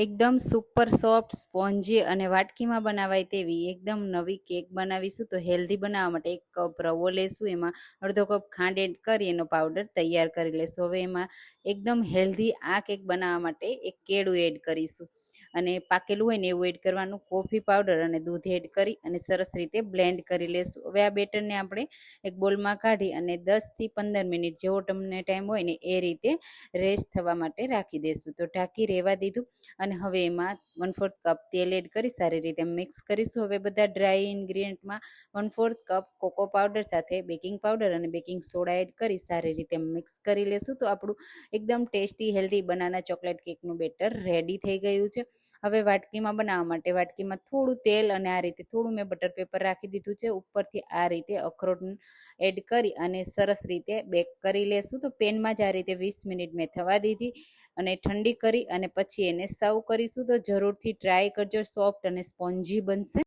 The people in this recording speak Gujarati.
એકદમ સુપર સોફ્ટ સ્પોન્જી અને વાટકીમાં બનાવાય તેવી એકદમ નવી કેક બનાવીશું. તો હેલ્ધી બનાવવા માટે 1 કપ રવો લેશું, એમાં અડધો કપ ખાંડ એડ કરી એનો પાવડર તૈયાર કરી લેશું. હવે એમાં એકદમ હેલ્ધી આ કેક બનાવવા માટે 1 કેળું એડ કરીશું અને પાકેલું હોય ને એવું એડ કરવાનું. કોફી પાવડર અને દૂધ એડ કરી અને સરસ રીતે બ્લેન્ડ કરી લેશું. હવે આ બેટરને આપણે એક બોલમાં કાઢી અને 10 થી 15 મિનિટ જેવો તમને ટાઈમ હોય ને એ રીતે રેસ્ટ થવા માટે રાખી દેશું. તો ઢાંકી રહેવા દીધું અને હવે એમાં 1/4 કપ તેલ એડ કરી સારી રીતે મિક્સ કરીશું. હવે બધા ડ્રાય ઇન્ગ્રીડિયન્ટમાં 1/4 કપ કોકો પાવડર સાથે બેકિંગ પાવડર અને બેકિંગ સોડા એડ કરી સારી રીતે મિક્સ કરી લેશું. તો આપણું એકદમ ટેસ્ટી હેલ્ધી બનાના ચોકલેટ કેકનું બેટર રેડી થઈ ગયું છે. હવે વાટકીમાં બનાવવા માટે વાટકીમાં થોડું તેલ અને આ રીતે થોડું મેં બટર પેપર રાખી દીધું છે. ઉપરથી આ રીતે અખરોટ એડ કરી અને સરસ રીતે બેક કરી લેશું. તો પેનમાં જ આ રીતે 20 મિનિટ મેં થવા દીધી અને ઠંડી કરી અને પછી એને સર્વ કરીશું. તો જરૂરથી ટ્રાય કરજો, સોફ્ટ અને સ્પોન્જી બનશે.